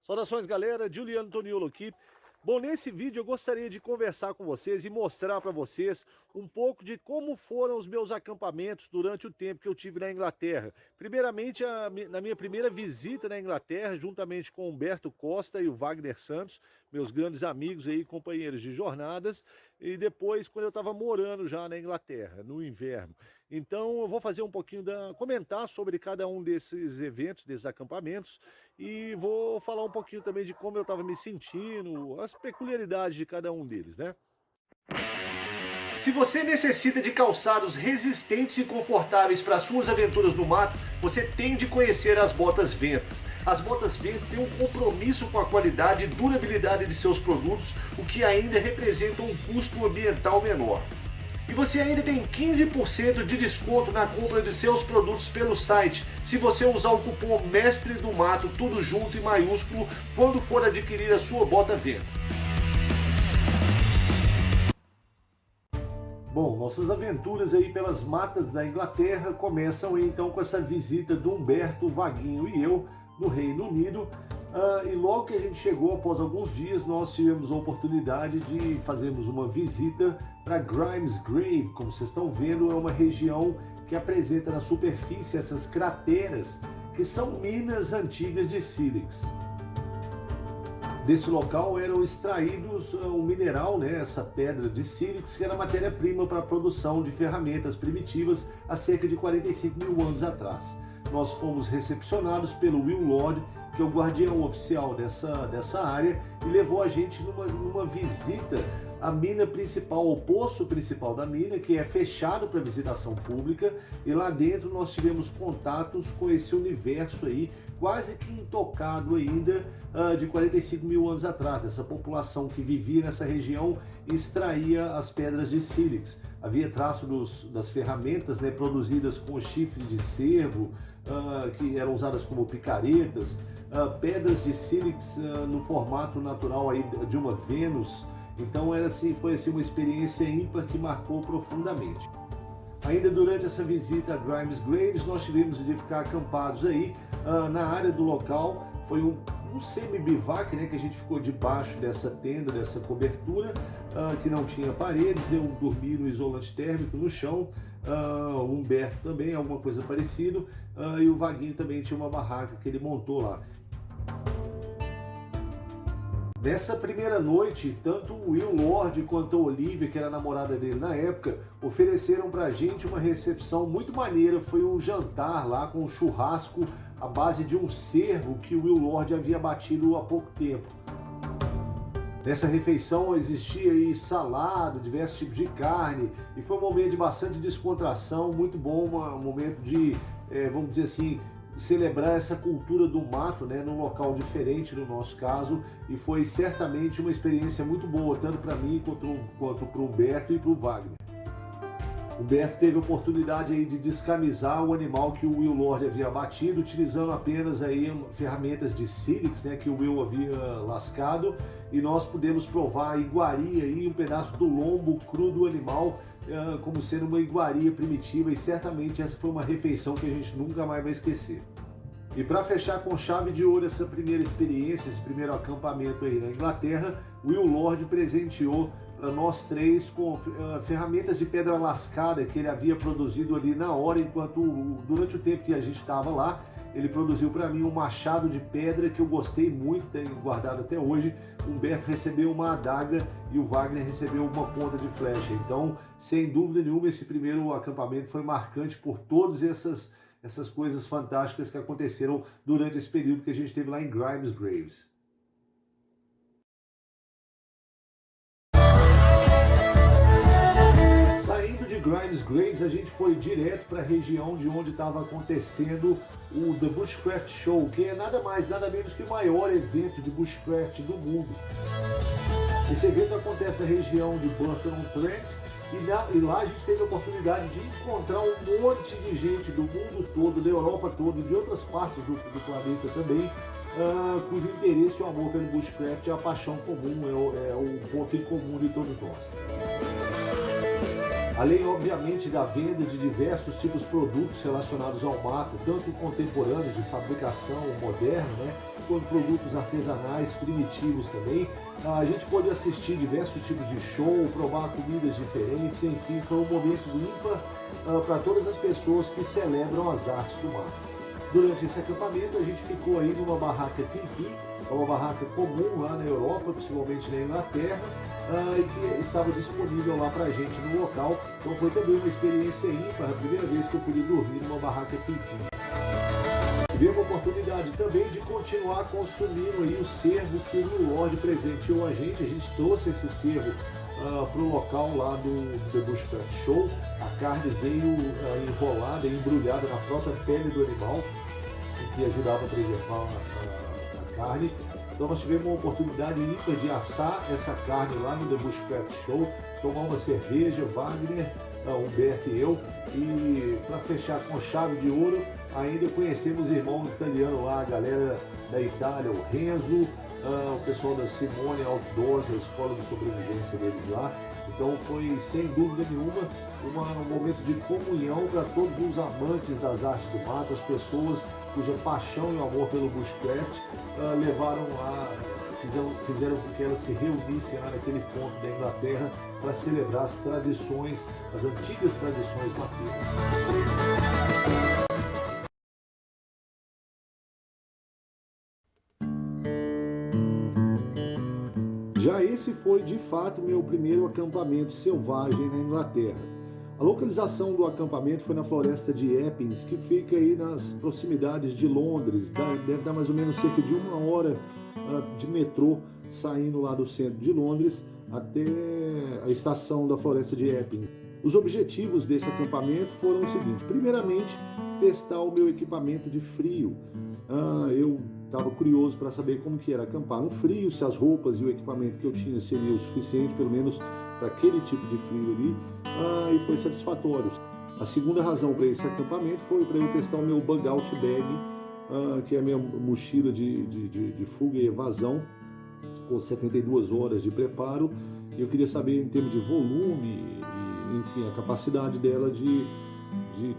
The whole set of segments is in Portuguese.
Saudações, galera, Juliano Toniolo aqui. Bom, nesse vídeo eu gostaria de conversar com vocês e mostrar para vocês um pouco de como foram os meus acampamentos durante o tempo que eu tive na Inglaterra. Primeiramente, na minha primeira visita na Inglaterra, juntamente com o Humberto Costa e o Wagner Santos, meus grandes amigos aí, companheiros de jornadas, e depois quando eu estava morando já na Inglaterra, no inverno. Então eu vou fazer um pouquinho comentar sobre cada um desses eventos, desses acampamentos, e vou falar um pouquinho também de como eu estava me sentindo, as peculiaridades de cada um deles, né? Se você necessita de calçados resistentes e confortáveis para suas aventuras no mato, você tem de conhecer as botas Vento. As botas Vento têm um compromisso com a qualidade e durabilidade de seus produtos, o que ainda representa um custo ambiental menor. E você ainda tem 15% de desconto na compra de seus produtos pelo site, se você usar o cupom Mestre do Mato, tudo junto e maiúsculo, quando for adquirir a sua bota Vento. Bom, nossas aventuras aí pelas matas da Inglaterra começam então com essa visita do Humberto, Vaguinho e eu no Reino Unido. E logo que a gente chegou, após alguns dias, nós tivemos a oportunidade de fazermos uma visita para Grimes Grave. Como vocês estão vendo, é uma região que apresenta na superfície essas crateras que são minas antigas de sílex. Desse local eram extraídos o mineral, essa pedra de sílex, que era matéria-prima para a produção de ferramentas primitivas há cerca de 45 mil anos atrás. Nós fomos recepcionados pelo Will Lord, que é o guardião oficial dessa área, e levou a gente numa visita à mina principal, ao poço principal da mina, que é fechado para visitação pública, e lá dentro nós tivemos contatos com esse universo aí, quase que intocado ainda de 45 mil anos atrás, dessa população que vivia nessa região e extraía as pedras de sílex. Havia traço das ferramentas produzidas com chifre de cervo, que eram usadas como picaretas, pedras de sílex no formato natural aí de uma Vênus. Então foi uma experiência ímpar que marcou profundamente. Ainda durante essa visita a Grimes Graves, nós tivemos de ficar acampados aí na área do local. Foi um semi-bivac, que a gente ficou debaixo dessa tenda, dessa cobertura, que não tinha paredes. Eu dormi no isolante térmico no chão, o Humberto também, alguma coisa parecida, e o Vaguinho também tinha uma barraca que ele montou lá. Nessa primeira noite, tanto o Will Lord quanto a Olivia, que era a namorada dele na época, ofereceram pra gente uma recepção muito maneira. Foi um jantar lá com um churrasco à base de um cervo que o Will Lord havia batido há pouco tempo. Nessa refeição existia aí salada, diversos tipos de carne, e foi um momento de bastante descontração, muito bom, um momento de, vamos dizer assim, celebrar essa cultura do mato, num local diferente no nosso caso, e foi certamente uma experiência muito boa, tanto para mim quanto para o Humberto e para o Wagner. O Humberto teve a oportunidade aí de descamisar o animal que o Will Lord havia abatido, utilizando apenas aí ferramentas de sílex, que o Will havia lascado, e nós pudemos provar a iguaria aí, um pedaço do lombo cru do animal, como sendo uma iguaria primitiva, e certamente essa foi uma refeição que a gente nunca mais vai esquecer. E para fechar com chave de ouro essa primeira experiência, esse primeiro acampamento aí na Inglaterra, o Will Lord presenteou para nós três com ferramentas de pedra lascada que ele havia produzido ali na hora, durante o tempo que a gente estava lá. Ele produziu para mim um machado de pedra que eu gostei muito, tenho guardado até hoje. O Humberto recebeu uma adaga e o Wagner recebeu uma ponta de flecha. Então, sem dúvida nenhuma, esse primeiro acampamento foi marcante por todas essas coisas fantásticas que aconteceram durante esse período que a gente teve lá em Grimes Graves. Saindo de Grimes Graves, a gente foi direto para a região de onde estava acontecendo o The Bushcraft Show, que é nada mais, nada menos que o maior evento de bushcraft do mundo. Esse evento acontece na região de Burton-on-Trent, e lá a gente teve a oportunidade de encontrar um monte de gente do mundo todo, da Europa toda, de outras partes do planeta também, cujo interesse e o amor pelo bushcraft é a paixão comum, é o ponto em comum de todos nós. Além, obviamente, da venda de diversos tipos de produtos relacionados ao mato, tanto contemporâneos de fabricação moderna, né, quanto produtos artesanais primitivos também. A gente pôde assistir diversos tipos de show, provar comidas diferentes, enfim, foi um momento ímpar para todas as pessoas que celebram as artes do mato. Durante esse acampamento, a gente ficou aí numa barraca tipi, uma barraca comum lá na Europa, principalmente na Inglaterra, e que estava disponível lá pra gente no local. Então foi também uma experiência ímpar, a primeira vez que eu pude dormir numa barraca tipi. Tivemos a oportunidade também de continuar consumindo aí o cervo que o Lorde presenteou a gente trouxe esse cervo para o local lá do The Bushcraft Show. A carne veio enrolada e embrulhada na própria pele do animal, o que ajudava a preservar a carne. Então nós tivemos uma oportunidade ímpar de assar essa carne lá no The Bushcraft Show, tomar uma cerveja, Wagner, Humberto e eu, e para fechar com chave de ouro, ainda conhecemos irmãos italianos lá, a galera da Itália, o Renzo, o pessoal da Simone Outdoors, a escola de sobrevivência deles lá. Então foi, sem dúvida nenhuma, um momento de comunhão para todos os amantes das artes do mato, as pessoas cuja paixão e amor pelo bushcraft levaram lá, fizeram com que elas se reunissem lá naquele ponto da Inglaterra para celebrar as tradições, as antigas tradições mateiras. Já esse foi, de fato, meu primeiro acampamento selvagem na Inglaterra. A localização do acampamento foi na floresta de Epping, que fica aí nas proximidades de Londres. Deve dar mais ou menos cerca de 1 hora de metrô saindo lá do centro de Londres até a estação da floresta de Epping. Os objetivos desse acampamento foram o seguinte: primeiramente, testar o meu equipamento de frio. Eu estava curioso para saber como que era acampar no frio, se as roupas e o equipamento que eu tinha seria o suficiente, pelo menos para aquele tipo de frio ali, e foi satisfatório. A segunda razão para esse acampamento foi para eu testar o meu bug out bag, que é a minha mochila de fuga e evasão, com 72 horas de preparo. Eu queria saber, em termos de volume e, enfim, a capacidade dela de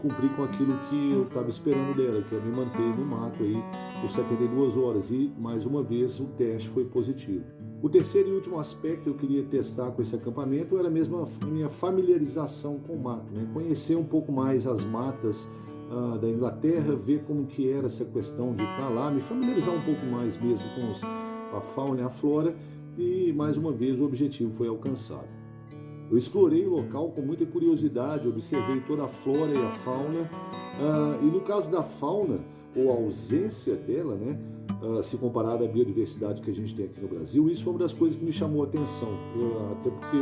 cumprir com aquilo que eu estava esperando dela, que é me manter no mato aí por 72 horas. E, mais uma vez, o teste foi positivo. O terceiro e último aspecto que eu queria testar com esse acampamento era mesmo a minha familiarização com o mato, né? Conhecer um pouco mais as matas da Inglaterra, ver como que era essa questão de estar lá, me familiarizar um pouco mais mesmo com a fauna e a flora, e, mais uma vez, o objetivo foi alcançado. Eu explorei o local com muita curiosidade, observei toda a flora e a fauna, e no caso da fauna, ou a ausência dela, né, se comparada à biodiversidade que a gente tem aqui no Brasil, isso foi uma das coisas que me chamou a atenção, até porque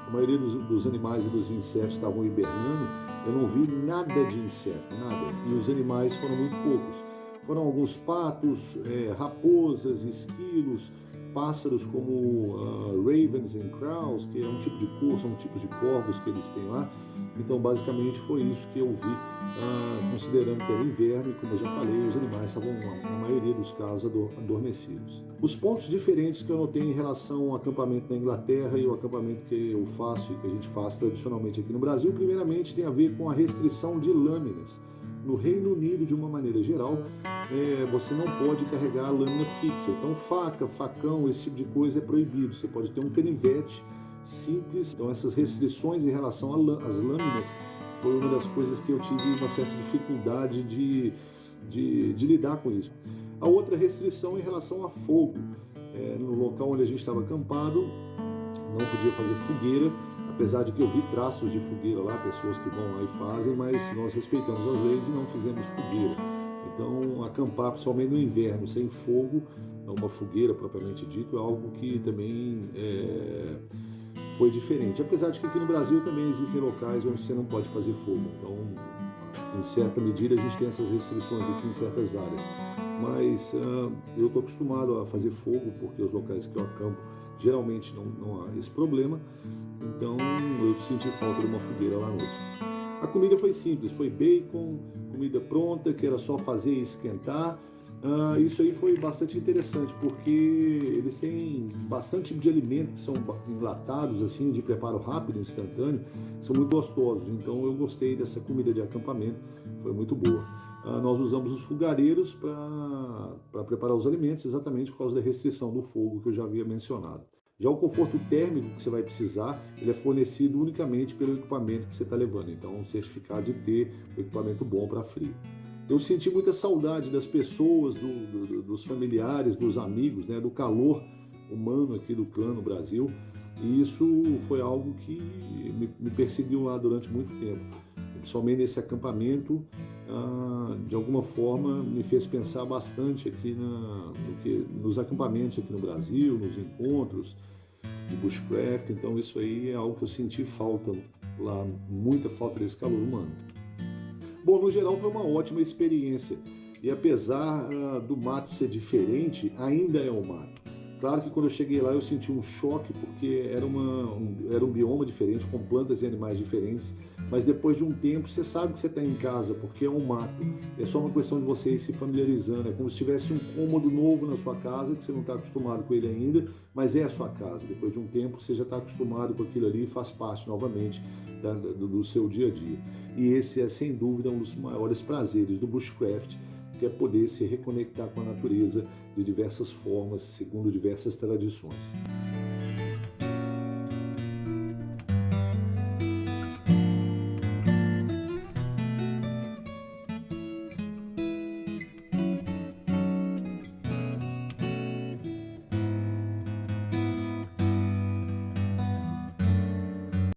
a maioria dos animais e dos insetos estavam hibernando. Eu não vi nada de inseto, nada, e os animais foram muito poucos. Foram alguns patos, raposas, esquilos, pássaros como ravens and crows, que é um tipo de são tipos de corvos que eles têm lá. Então, basicamente, foi isso que eu vi, considerando que era inverno e, como eu já falei, os animais estavam, na maioria dos casos, adormecidos. Os pontos diferentes que eu notei em relação ao acampamento na Inglaterra e o acampamento que eu faço e que a gente faz tradicionalmente aqui no Brasil, primeiramente, tem a ver com a restrição de lâminas. No Reino Unido, de uma maneira geral, você não pode carregar a lâmina fixa. Então, faca, facão, esse tipo de coisa é proibido. Você pode ter um canivete simples. Então, essas restrições em relação às lâminas foi uma das coisas que eu tive uma certa dificuldade de lidar com isso. A outra restrição em relação a fogo. No local onde a gente estava acampado, não podia fazer fogueira, apesar de que eu vi traços de fogueira lá, pessoas que vão lá e fazem, mas nós respeitamos as leis e não fizemos fogueira. Então, acampar, principalmente no inverno, sem fogo, uma fogueira propriamente dito, é algo que também foi diferente. Apesar de que aqui no Brasil também existem locais onde você não pode fazer fogo. Então, em certa medida, a gente tem essas restrições aqui em certas áreas. Mas eu estou acostumado a fazer fogo, porque os locais que eu acampo geralmente não há esse problema. Então, eu senti falta de uma fogueira lá à noite. A comida foi simples, foi bacon, comida pronta, que era só fazer e esquentar. Isso aí foi bastante interessante, porque eles têm bastante tipo de alimentos que são enlatados, assim, de preparo rápido, instantâneo, são muito gostosos. Então eu gostei dessa comida de acampamento, foi muito boa. Nós usamos os fogareiros para preparar os alimentos, exatamente por causa da restrição do fogo que eu já havia mencionado. Já o conforto térmico que você vai precisar, ele é fornecido unicamente pelo equipamento que você está levando. Então, um certificado de ter o equipamento bom para frio. Eu senti muita saudade das pessoas, dos familiares, dos amigos, né, do calor humano aqui do clã no Brasil. E isso foi algo que me perseguiu lá durante muito tempo. Principalmente nesse acampamento, de alguma forma me fez pensar bastante aqui nos acampamentos aqui no Brasil, nos encontros de bushcraft. Então isso aí é algo que eu senti falta lá, muita falta desse calor humano. Bom, no geral foi uma ótima experiência e apesar do mato ser diferente, ainda é um mato. Claro que quando eu cheguei lá eu senti um choque porque era um bioma diferente, com plantas e animais diferentes, mas depois de um tempo você sabe que você está em casa porque é um mato. É só uma questão de você ir se familiarizando, é como se tivesse um cômodo novo na sua casa que você não está acostumado com ele ainda, mas é a sua casa. Depois de um tempo você já está acostumado com aquilo ali e faz parte novamente do seu dia a dia. E esse é sem dúvida um dos maiores prazeres do bushcraft, que é poder se reconectar com a natureza de diversas formas, segundo diversas tradições.